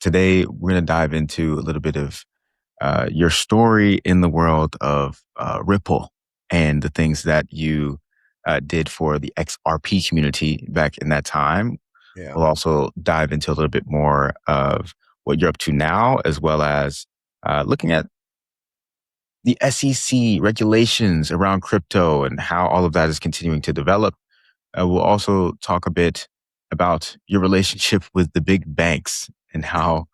Today, we're going to dive into a little bit of your story in the world of Ripple and the things that you did for the XRP community back in that time. Yeah. We'll also dive into a little bit more of what you're up to now, as well as looking at the SEC regulations around crypto and how all of that is continuing to develop. We'll also talk a bit about your relationship with the big banks and how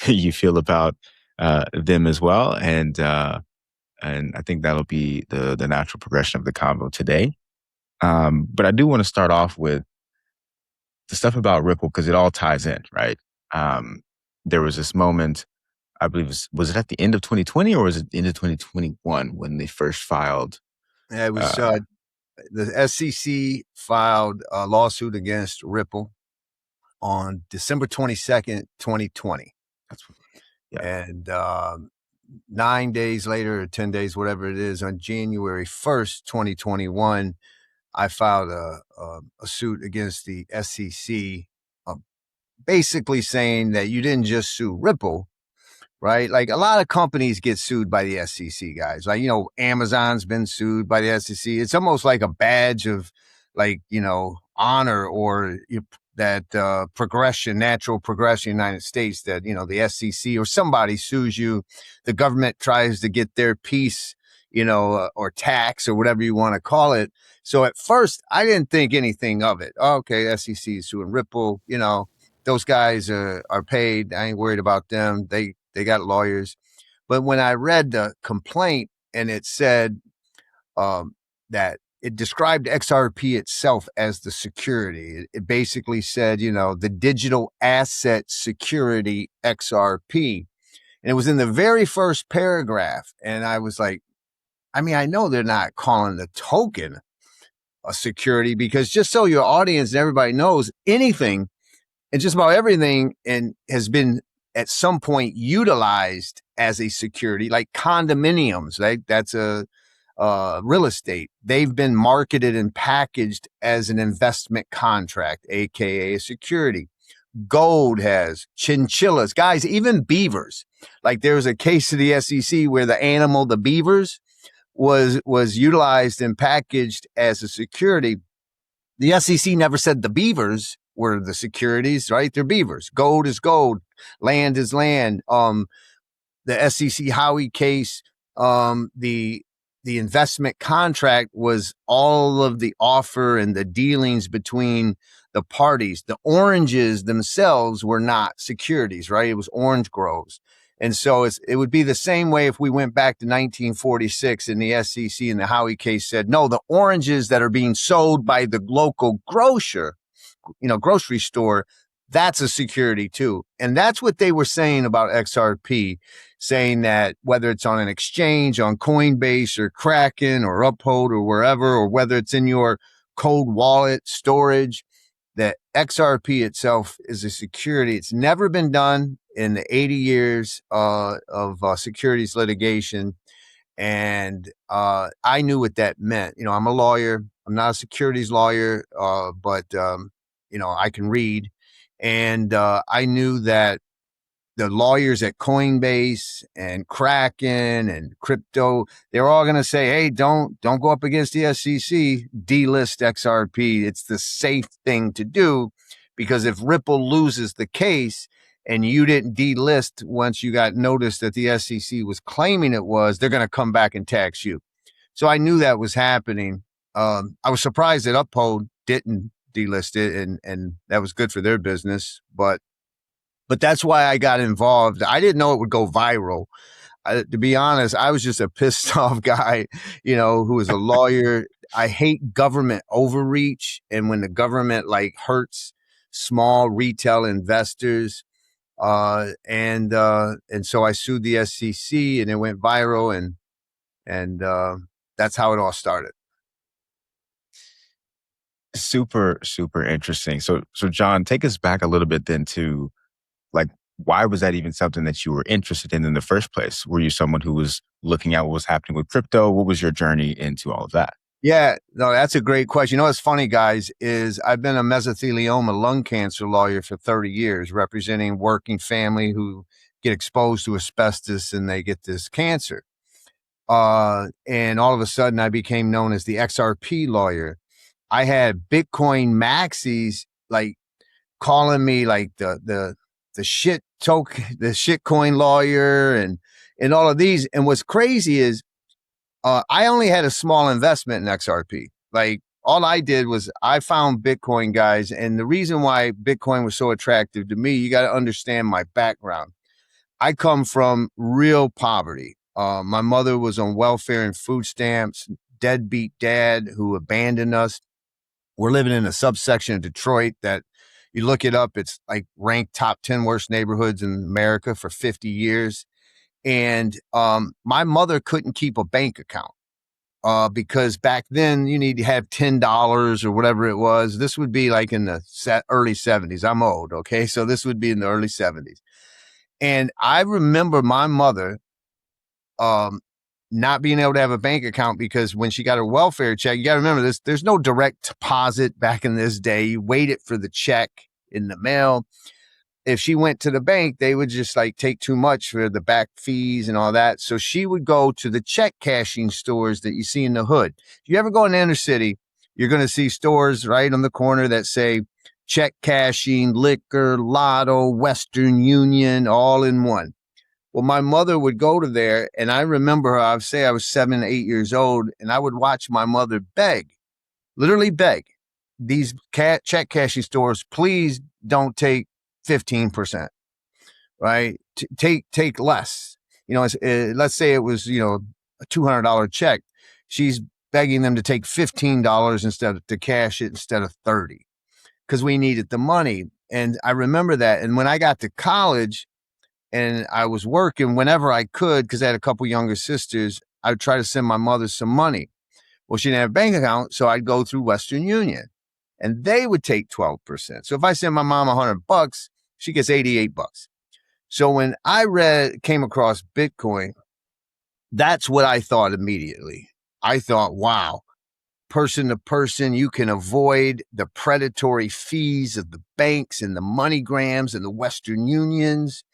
you feel about them as well. And I think that'll be the natural progression of the convo today. But I do want to start off with the stuff about Ripple because it all ties in, right? Um, there was this moment, I believe, was it at the end of 2020 or was it the end of 2021 when they first filed? Yeah, it was Uh, the SEC filed a lawsuit against Ripple on December 22nd, 2020. that's yeah, And 9 days later, or 10 days, whatever it is, on January 1st, 2021, I filed a suit against the SEC, uh, basically saying that you didn't just sue Ripple, right? Like a lot of companies get sued by the SEC, guys. Like, Amazon's been sued by the SEC. It's almost like a badge of like, honor or that progression, natural progression in the United States that, the SEC or somebody sues you. The government tries to get their piece, or tax or whatever you want to call it. So at first, I didn't think anything of it. Oh, okay, SEC is suing Ripple, those guys are paid. I ain't worried about them. They got lawyers. But when I read the complaint and it said that it described XRP itself as the security, it basically said, the digital asset security XRP. And it was in the very first paragraph. And I was like, I know they're not calling the token a security because just so your audience and everybody knows, anything and just about everything and has been at some point utilized as a security, like condominiums, right? That's a real estate. They've been marketed and packaged as an investment contract, aka a security. Gold has chinchillas, guys, even beavers. Like there was a case of the SEC where the animal, the beavers, was utilized and packaged as a security. The SEC never said the beavers were the securities, right? They're beavers. Gold is gold. Land is land. The SEC Howey case, the investment contract was all of the offer and the dealings between the parties. The oranges themselves were not securities, right? It was orange groves. And so it would be the same way if we went back to 1946 and the SEC in the Howey case said, no, the oranges that are being sold by the local grocer, grocery store, that's a security too. And that's what they were saying about XRP, saying that whether it's on an exchange, on Coinbase or Kraken or Uphold or wherever, or whether it's in your cold wallet storage, that XRP itself is a security. It's never been done in the 80 years of securities litigation. And I knew what that meant. I'm a lawyer. I'm not a securities lawyer, but I can read. And I knew that the lawyers at Coinbase and Kraken and crypto, they're all going to say, hey, don't go up against the SEC, delist XRP. It's the safe thing to do because if Ripple loses the case and you didn't delist once you got notice that the SEC was claiming it was, they're going to come back and tax you. So I knew that was happening. I was surprised that Uphold didn't delist it, and that was good for their business. But that's why I got involved. I didn't know it would go viral. To be honest, I was just a pissed off guy, who was a lawyer. I hate government overreach. And when the government hurts small retail investors, and so I sued the SEC and it went viral and that's how it all started. super, super interesting. So John, take us back a little bit then to why was that even something that you were interested in the first place? Were you someone who was looking at what was happening with crypto? What was your journey into all of that? Yeah, no, that's a great question. You know what's funny, guys, is I've been a mesothelioma lung cancer lawyer for 30 years, representing working family who get exposed to asbestos and they get this cancer. And all of a sudden, I became known as the XRP lawyer. I had Bitcoin maxis like calling me like the shit token, the shit coin lawyer, and all of these. And what's crazy is I only had a small investment in XRP. Like all I did was I found Bitcoin, guys, and the reason why Bitcoin was so attractive to me, you got to understand my background. I come from real poverty. My mother was on welfare and food stamps, deadbeat dad who abandoned us. We're living in a subsection of Detroit that you look it up, it's like ranked top 10 worst neighborhoods in America for 50 years. And my mother couldn't keep a bank account because back then you need to have $10 or whatever it was. This would be like in the early 70s. I'm old, okay? So this would be in the early 70s. And I remember my mother um, not being able to have a bank account because when she got her welfare check, you got to remember this, there's no direct deposit back in this day. You waited for the check in the mail. If she went to the bank, they would just like take too much for the back fees and all that. So she would go to the check cashing stores that you see in the hood. If you ever go in the inner city, you're going to see stores right on the corner that say check cashing, liquor, lotto, Western Union, all in one. Well, my mother would go to there, and I remember her. I would say I was 7, 8 years old, and I would watch my mother beg, literally beg these check cashing stores, please don't take 15%, right? Take less. You know, let's say it was, a $200 check. She's begging them to take $15 instead of to cash it instead of 30 because we needed the money. And I remember that. And when I got to college and I was working whenever I could, because I had a couple younger sisters, I would try to send my mother some money. Well, she didn't have a bank account, so I'd go through Western Union and they would take 12%. So if I send my mom $100, she gets $88. So when I came across Bitcoin, that's what I thought immediately. I thought, wow, person to person, you can avoid the predatory fees of the banks and the MoneyGrams and the Western Unions.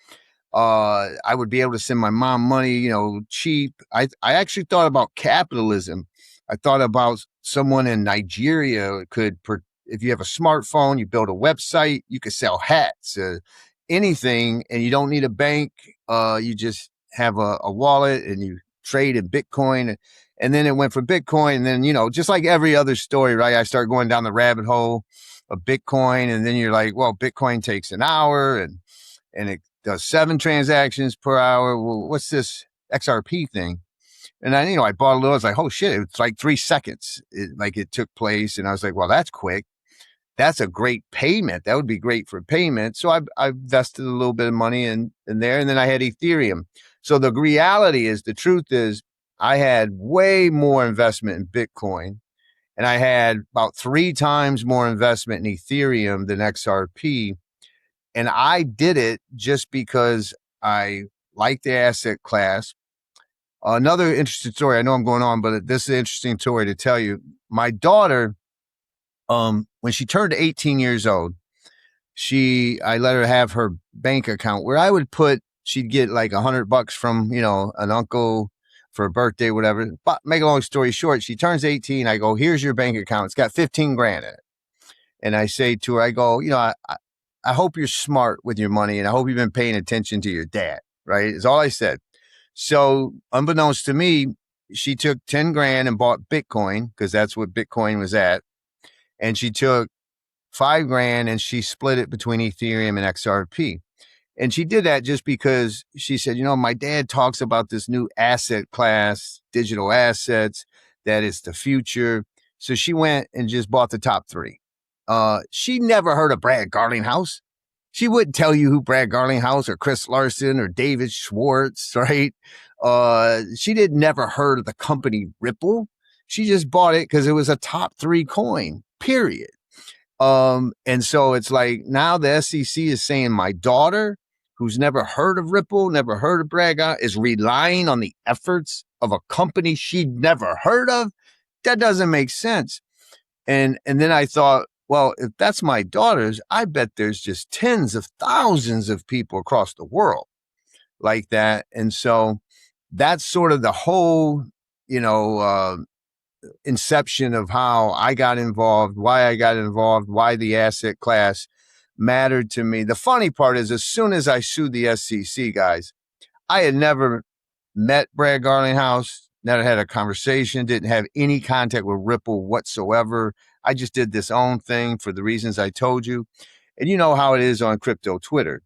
I would be able to send my mom money, cheap. I actually thought about capitalism. I thought about someone in Nigeria could, if you have a smartphone, you build a website, you could sell hats, anything, and you don't need a bank. You just have a wallet and you trade in Bitcoin. And then it went from Bitcoin. And then, just like every other story, right? I started going down the rabbit hole of Bitcoin. And then you're like, well, Bitcoin takes an hour and it does 7 transactions per hour. Well, what's this XRP thing? And then, I bought a little, I was like, oh shit, it's like 3 seconds. It took place. And I was like, well, that's quick. That's a great payment. That would be great for payment. So I invested a little bit of money in there. And then I had Ethereum. So the reality is, the truth is, I had way more investment in Bitcoin and I had about 3 times more investment in Ethereum than XRP. And I did it just because I like the asset class. Another interesting story. I know I'm going on, but this is an interesting story to tell you. My daughter, when she turned 18 years old, I let her have her bank account where I would she'd get like $100 from, an uncle for a birthday, whatever. But make a long story short, she turns 18. I go, here's your bank account. It's got 15 grand in it. And I say to her, I go, I hope you're smart with your money and I hope you've been paying attention to your dad, right? Is all I said. So unbeknownst to me, she took 10 grand and bought Bitcoin because that's what Bitcoin was at. And she took 5 grand and she split it between Ethereum and XRP. And she did that just because she said, my dad talks about this new asset class, digital assets, that is the future. So she went and just bought the top 3. She never heard of Brad Garlinghouse. She wouldn't tell you who Brad Garlinghouse or Chris Larson or David Schwartz, right? She never heard of the company Ripple. She just bought it because it was a top 3 coin, period. And so it's like now the SEC is saying my daughter, who's never heard of Ripple, never heard of Brad, is relying on the efforts of a company she'd never heard of. that doesn't make sense. And then I thought, well, if that's my daughter's, I bet there's just tens of thousands of people across the world like that. And so that's sort of the whole, inception of how I got involved, why I got involved, why the asset class mattered to me. The funny part is, as soon as I sued the SEC, guys, I had never met Brad Garlinghouse, never had a conversation, didn't have any contact with Ripple whatsoever. I just did this own thing for the reasons I told you. And you know how it is on crypto Twitter.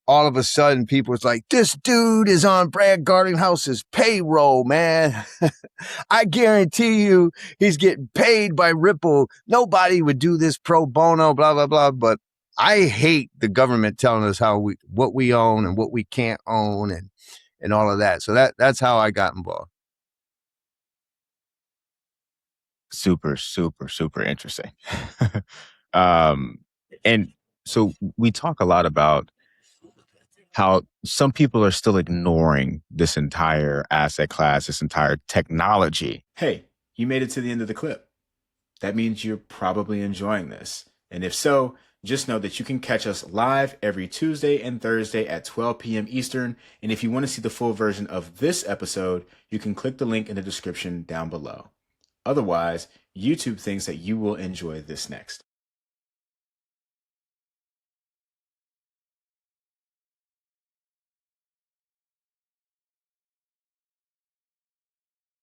All of a sudden, people was like, this dude is on Brad Garlinghouse's payroll, man. I guarantee you he's getting paid by Ripple. Nobody would do this pro bono, blah, blah, blah. But I hate the government telling us what we own and what we can't own and all of that. So that's how I got involved. Super, super, super interesting. And so we talk a lot about how some people are still ignoring this entire asset class, this entire technology. Hey, you made it to the end of the clip. That means you're probably enjoying this. And if so, just know that you can catch us live every Tuesday and Thursday at 12 p.m. Eastern. And if you want to see the full version of this episode, you can click the link in the description down below. Otherwise, YouTube thinks that you will enjoy this next.